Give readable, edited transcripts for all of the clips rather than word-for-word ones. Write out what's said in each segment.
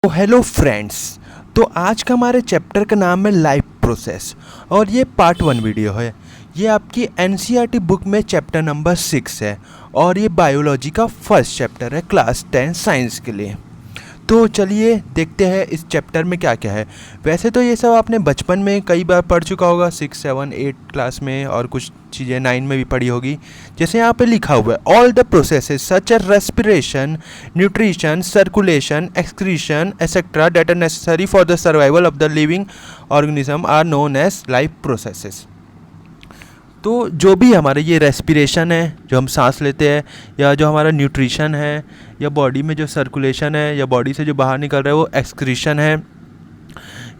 तो hello friends. तो आज का हमारे चैप्टर का नाम है लाइफ प्रोसेस और ये पार्ट 1 वीडियो है। ये आपकी एनसीईआरटी बुक में चैप्टर नंबर 6 है और ये बायोलॉजी का फर्स्ट चैप्टर है क्लास 10 साइंस के लिए। तो चलिए देखते हैं इस चैप्टर में क्या क्या है। वैसे तो ये सब आपने बचपन में कई बार पढ़ चुका होगा, 6, 7, 8 क्लास में, और कुछ चीज़ें 9 में भी पढ़ी होगी। जैसे यहाँ पे लिखा हुआ है, all the processes such as respiration, nutrition, circulation, excretion etcetera that are necessary for the survival of the living organism are known as life processes. तो जो भी हमारे ये रेस्पिरेशन है, जो हम सांस लेते हैं, या जो हमारा न्यूट्रिशन है, या बॉडी में जो सर्कुलेशन है, या बॉडी से जो बाहर निकल रहा है वो एक्सक्रीशन है,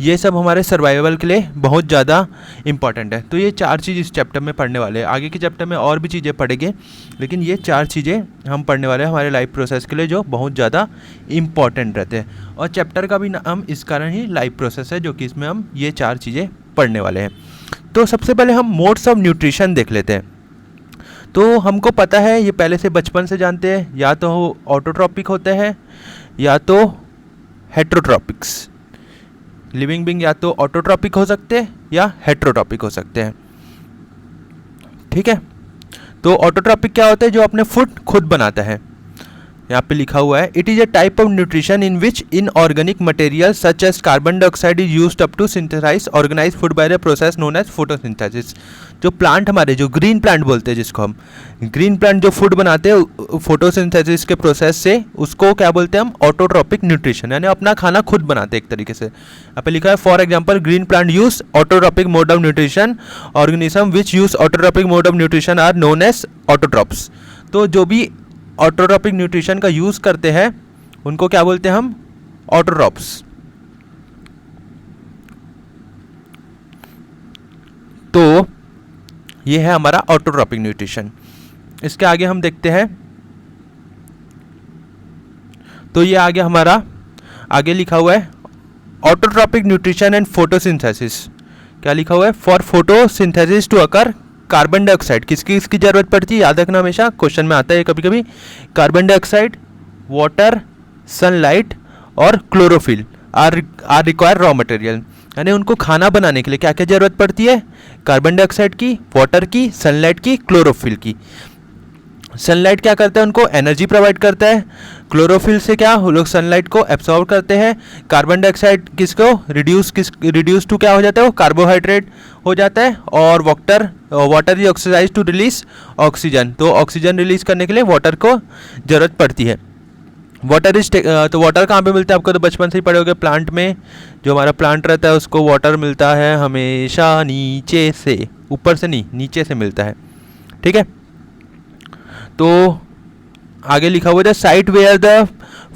ये सब हमारे सर्वाइवल के लिए बहुत ज़्यादा इम्पॉर्टेंट है। तो ये 4 चीज़ इस चैप्टर में पढ़ने वाले हैं। आगे के चैप्टर में और भी चीज़ें पढ़ेंगे, लेकिन ये 4 चीज़ें हम पढ़ने वाले हैं हमारे लाइफ प्रोसेस के लिए, जो बहुत ज़्यादा इम्पॉर्टेंट रहते हैं। और चैप्टर का भी नाम इस कारण ही लाइफ प्रोसेस है, जो कि इसमें हम ये 4 चीज़ें पढ़ने वाले हैं। तो सबसे पहले हम मोड्स ऑफ न्यूट्रिशन देख लेते हैं। तो हमको पता है, ये पहले से बचपन से जानते हैं, या तो ऑटोट्रॉपिक होते हैं या तो हेट्रोट्रॉपिक्स। लिविंग बीइंग या तो ऑटोट्रॉपिक हो सकते हैं या हेट्रोट्रॉपिक हो सकते हैं। ठीक है। तो ऑटोट्रॉपिक क्या होता है? जो अपने फूड खुद बनाता है। यहाँ पे लिखा हुआ है, it is a type of nutrition in which inorganic material such as carbon dioxide is used up to synthesize organize food by the process known as photosynthesis. जो प्लांट हमारे, जो ग्रीन प्लांट बोलते हैं, जिसको हम ग्रीन प्लांट जो food बनाते हैं फोटोसिंथेसिस के प्रोसेस से, उसको क्या बोलते हैं हम? ऑटोट्रॉपिक न्यूट्रिशन, यानी अपना खाना खुद बनाते हैं एक तरीके से। यहाँ पे लिखा है, for example green plant use autotrophic mode of nutrition, organism which use autotrophic mode of nutrition are known as autotrophs. तो जो भी ऑटोट्रॉपिक न्यूट्रिशन का यूज़ करते हैं उनको क्या बोलते हैं हम? ऑटोट्रॉप्स। तो ये है हमारा ऑटोट्रॉपिक न्यूट्रिशन। इसके आगे हम देखते हैं, तो ये आगे हमारा आगे लिखा हुआ है ऑटोट्रॉपिक न्यूट्रिशन एंड फोटोसिंथेसिस। क्या लिखा हुआ है? For photosynthesis to occur carbon dioxide किसकी ज़रूरत पड़ती है? याद रखना, हमेशा क्वेश्चन में आता है कभी कभी। कार्बन डाइऑक्साइड, वाटर, सनलाइट और chlorophyll are require raw material. यानी उनको खाना बनाने के लिए क्या क्या ज़रूरत पड़ती है? कार्बन डाइऑक्साइड की, वाटर की, सनलाइट की, क्लोरोफिल की। सनलाइट क्या करता है? उनको एनर्जी प्रोवाइड करता है। क्लोरोफिल से क्या वो लोग सनलाइट को एब्सॉर्ब करते हैं। कार्बन डाइऑक्साइड किसको रिड्यूस टू क्या हो जाता है? वो कार्बोहाइड्रेट हो जाता है। और water is oxidize to release oxygen. तो ऑक्सीजन रिलीज करने के लिए वाटर को ज़रूरत पड़ती है। तो वाटर कहाँ पे मिलता है? आपको तो बचपन से ही पढ़े होगे, प्लांट में। जो हमारा प्लांट रहता है उसको वाटर मिलता है हमेशा नीचे से, ऊपर से नहीं, नीचे से मिलता है। ठीक है। तो आगे लिखा हुआ है, site where the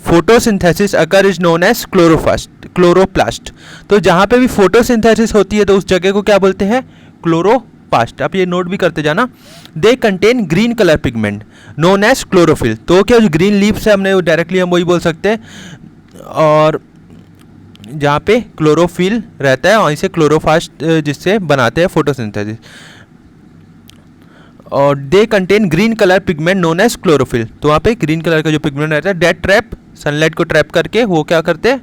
photosynthesis occur is known as chloroplast. तो जहाँ पे भी फोटोसिंथेसिस होती है तो उस जगह को क्या बोलते हैं? क्लोरोप्लास्ट। आप ये नोट भी करते जाना। They contain green colour pigment known as chlorophyll. तो क्या जो ग्रीन लीव्स है, हमने डायरेक्टली हम वही बोल सकते हैं। और जहाँ पे क्लोरोफिल रहता है वहीं से क्लोरोप्लास्ट जिससे बनाते हैं फोटोसिंथेसिस। और they contain green colour pigment known as chlorophyll. तो वहाँ पे ग्रीन कलर का जो पिगमेंट रहता है, डेट ट्रैप, सनलाइट को ट्रैप करके वो क्या करते हैं?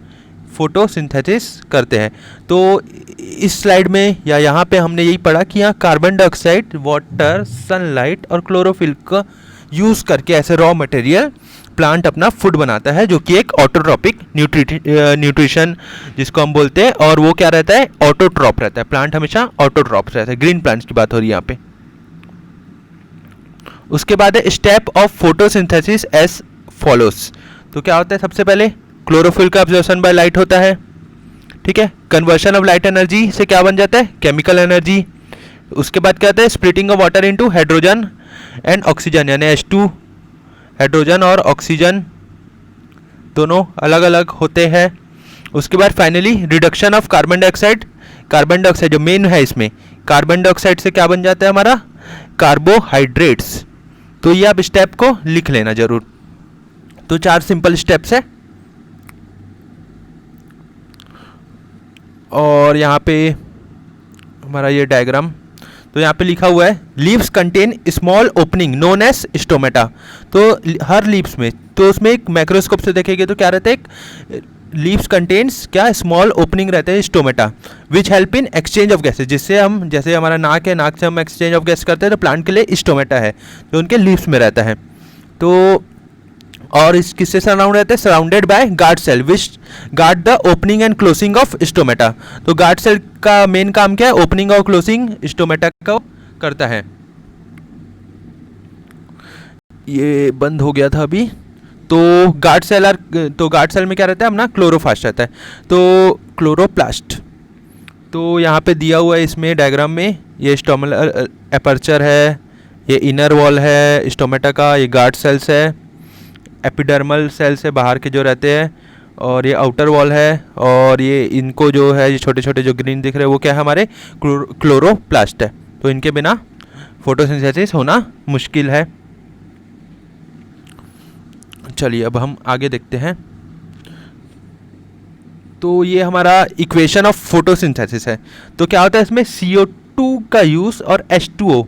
फोटोसिंथेसिस करते हैं। तो इस स्लाइड में या यहाँ पे हमने यही पढ़ा कि यहाँ कार्बन डाइऑक्साइड, वाटर, सनलाइट और क्लोरोफिल का यूज़ करके ऐसे रॉ मटेरियल प्लांट अपना फूड बनाता है, जो कि एक ऑटोट्रॉपिक न्यूट्रिशन जिसको हम बोलते हैं। और वो क्या रहता है? ऑटोट्रॉप रहता है। प्लांट हमेशा ऑटोट्रॉप रहता है। ग्रीन प्लांट्स की बात हो रही है यहाँ पे। उसके बाद है step of photosynthesis as follows. तो क्या होता है? सबसे पहले क्लोरोफिल का एब्जॉर्प्शन बाय लाइट होता है। ठीक है। कन्वर्शन ऑफ लाइट एनर्जी से क्या बन जाता है? Chemical energy. उसके बाद क्या होता है? Splitting of water into hydrogen and oxygen, यानी H2। हाइड्रोजन और ऑक्सीजन दोनों अलग अलग होते हैं। उसके बाद finally reduction of carbon dioxide. Carbon dioxide जो मेन है इसमें, कार्बन डाइऑक्साइड से क्या बन जाता है हमारा? कार्बोहाइड्रेट्स। तो ये आप स्टेप को लिख लेना जरूर। तो 4 सिंपल स्टेप्स है। और यहाँ पे हमारा ये डायग्राम, तो यहाँ पे लिखा हुआ है, leaves contain small opening known as stomata. तो हर लीव्स में, तो उसमें एक माइक्रोस्कोप से देखेंगे तो क्या रहता है? एक लीव्स कंटेन्स क्या, स्मॉल ओपनिंग रहते हैं stomata which help in exchange of gases, जिससे हम, जैसे हमारा नाक है, नाक से हम एक्सचेंज ऑफ गैस करते हैं, तो प्लांट के लिए स्टोमेटा है जो उनके लीव्स में रहता है। तो और इस किससे सराउंड रहते हैं, surrounded by guard cell which guard the opening and closing of stomata. तो गार्ड सेल का मेन काम क्या है, ओपनिंग और क्लोजिंग स्टोमेटा को करता है। ये बंद हो गया था अभी। तो गार्ड सेल में क्या रहता है अपना, क्लोरोफास्ट रहता है, तो क्लोरोप्लास्ट। तो यहाँ पे दिया हुआ है इसमें डायग्राम में, ये स्टोमल एपर्चर है, ये इनर वॉल है स्टोमेटा का, ये गार्ड सेल्स है, एपिडर्मल सेल्स है बाहर के जो रहते हैं, और ये आउटर वॉल है, और ये इनको जो है ये छोटे छोटे जो ग्रीन दिख रहे हैं वो क्या है, हमारे क्लोरोप्लास्ट है। तो इनके बिना फोटोसिंथेसिस होना मुश्किल है। चलिए अब हम आगे देखते हैं। तो ये हमारा इक्वेशन ऑफ फोटोसिंथेसिस है। तो क्या होता है इसमें, CO2 का यूज़ और H2O।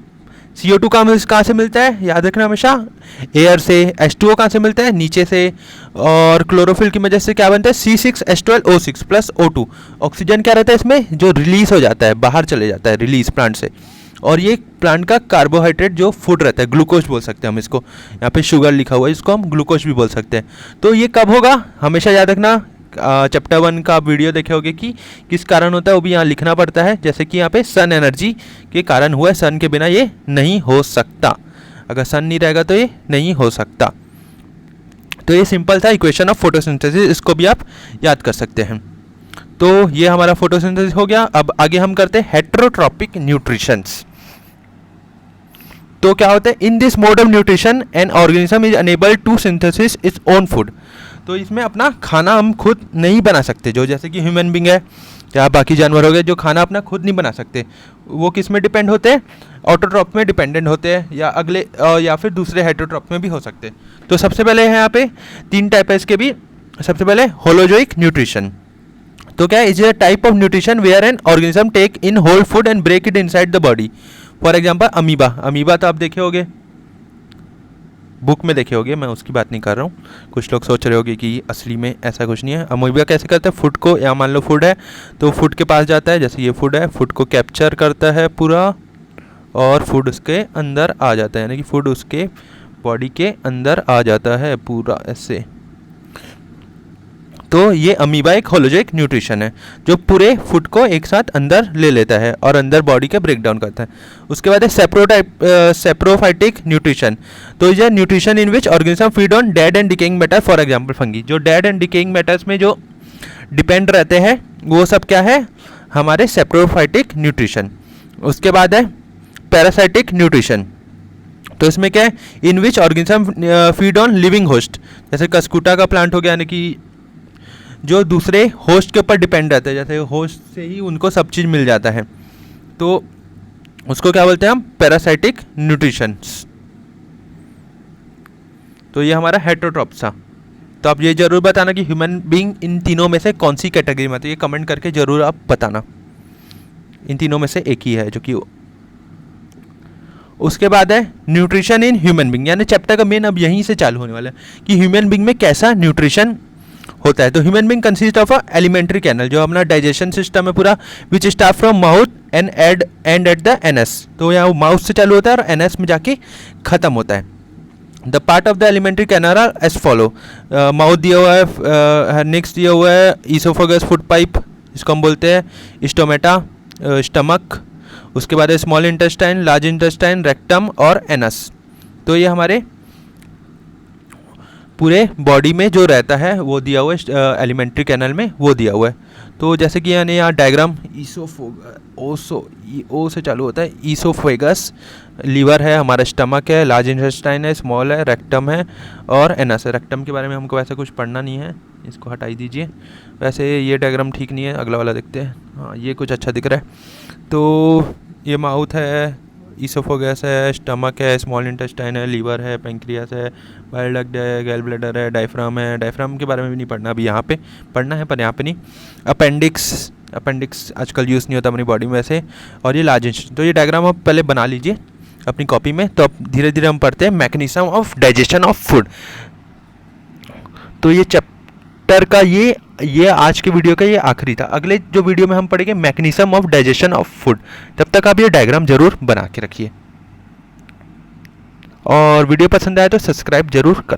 CO2 कहाँ से मिलता है, याद रखना हमेशा, एयर से। H2O कहाँ से मिलता है, नीचे से। और क्लोरोफिल की वजह से क्या बनता है, C6H12O6 प्लस O2। ऑक्सीजन क्या रहता है इसमें, जो रिलीज हो जाता है, बाहर चले जाता है, रिलीज प्लांट से। और ये प्लांट का कार्बोहाइड्रेट जो फूड रहता है, ग्लूकोज बोल सकते हैं हम इसको, यहाँ पे शुगर लिखा हुआ है, इसको हम ग्लूकोज भी बोल सकते हैं। तो ये कब होगा, हमेशा याद रखना, चैप्टर 1 का वीडियो देखे होगे कि किस कारण होता है, वो भी यहाँ लिखना पड़ता है। जैसे कि यहाँ पे सन एनर्जी के कारण हुआ है, सन के बिना ये नहीं हो सकता, अगर सन नहीं रहेगा तो ये नहीं हो सकता। तो ये सिंपल था इक्वेशन ऑफ फोटोसिंथेसिस, इसको भी आप याद कर सकते हैं। तो ये हमारा फोटोसिंथेसिस हो गया। अब आगे हम करते हैं हेटेरोट्रॉपिक न्यूट्रिशंस। तो क्या होता है, in this mode of nutrition an organism is enable to synthesis its own food. तो इसमें अपना खाना हम खुद नहीं बना सकते, जो जैसे कि ह्यूमन बींग है या बाकी जानवर हो गए, जो खाना अपना खुद नहीं बना सकते, वो किस में डिपेंड होते हैं, ऑटोट्रॉप में डिपेंडेंट होते हैं, या अगले या फिर दूसरे हेटेरोट्रॉप में भी हो सकते हैं। तो सबसे पहले है यहाँ पे 3 टाइप है इसके भी। सबसे पहले होलोजोइक न्यूट्रिशन। तो क्या है, is a type of nutrition where an organism take in whole food and break it inside the body. For example amoeba तो आप देखे होगे, बुक में देखे होगे, मैं उसकी बात नहीं कर रहा हूँ। कुछ लोग सोच रहे होंगे कि असली में ऐसा कुछ नहीं है। अमीबा कैसे करता है, फूड को, या मान लो फूड है तो फूड के पास जाता है, जैसे ये फूड है, फूड को कैप्चर करता है पूरा, और फूड उसके अंदर आ जाता है, यानी कि फूड उसके बॉडी के अंदर आ जाता है पूरा ऐसे। तो ये अमीबा एक होलोजोइक न्यूट्रिशन है जो पूरे फूड को एक साथ अंदर ले लेता है और अंदर बॉडी के ब्रेक डाउन करता है। उसके बाद है सेप्रोफाइटिक न्यूट्रिशन। तो ये nutrition in which organism feed on dead and decaying matter, for example fungi. जो डेड एंड डिकेइंग मैटर्स में जो डिपेंड रहते हैं वो सब क्या है, हमारे सेप्रोफाइटिक न्यूट्रिशन। उसके बाद है पैरासाइटिक न्यूट्रिशन। तो इसमें क्या है, in which organism feed on living host. जैसे कस्कुटा का प्लांट हो गया, यानी कि जो दूसरे होस्ट के ऊपर डिपेंड रहते हैं, जैसे होस्ट से ही उनको सब चीज़ मिल जाता है, तो उसको क्या बोलते हैं हम, पैरासाइटिक न्यूट्रिशन। तो ये हमारा हेटेरोट्रॉप्स था। तो आप ये जरूर बताना कि ह्यूमन बीइंग इन तीनों में से कौन सी कैटेगरी में, तो ये कमेंट करके जरूर आप बताना, इन तीनों में से एक ही है जो कि। उसके बाद है न्यूट्रिशन इन ह्यूमन बीइंग, यानी चैप्टर का मेन अब यहीं से चालू होने वाला है कि ह्यूमन बीइंग में कैसा न्यूट्रिशन होता है। तो human being consist of a alimentary canal, जो अपना डाइजेशन सिस्टम है पूरा, which start from mouth and end at the anus. तो यहाँ माउथ से चालू होता है और एनएस में जाके खत्म होता है। The part of the alimentary canal are as follow. Mouth दिया हुआ है, नेक्स्ट दिया हुआ है ईसोफेगस फूड पाइप, इसको हम बोलते हैं स्टोमेटा, स्टमक। उसके बाद है small intestine, large intestine, rectum और एनस। तो ये हमारे पूरे बॉडी में जो रहता है वो दिया हुआ है, एलिमेंट्री कैनल में वो दिया हुआ है। तो जैसे कि यानी यहाँ डायग्राम ओ से चालू होता है, ईसोफेगस लीवर है, हमारा स्टमक है, लार्ज इंटेस्टाइन है, स्मॉल है, रेक्टम है और एनस है। रेक्टम के बारे में हमको वैसे कुछ पढ़ना नहीं है, इसको हटाई दीजिए। वैसे ये डायग्राम ठीक नहीं है, अगला वाला देखते हैं। हाँ, ये कुछ अच्छा दिख रहा है। तो ये माउथ है, ईसोफेगस है, स्टमक है, स्मॉल इंटेस्टाइन है, लीवर है, पेंक्रियास है, बाइल डक्ट है, गैल ब्लैडर है, डायफ्राम है। डायफ्राम के बारे में भी नहीं पढ़ना, अभी यहाँ पे पढ़ना है पर यहाँ पे नहीं। अपेंडिक्स आजकल यूज़ नहीं होता अपनी बॉडी में वैसे। और ये लार्ज इंटेस्टाइन। तो ये डायग्राम आप पहले बना लीजिए अपनी कॉपी में। तो अब धीरे धीरे हम पढ़ते हैं mechanism of digestion of food. तो ये चैप्टर चैप्टर का ये आज के वीडियो का ये आखिरी था। अगले जो वीडियो में हम पढ़ेंगे mechanism of digestion of food. तब तक आप ये डायग्राम जरूर बना के रखिए और वीडियो पसंद आए तो सब्सक्राइब जरूर कर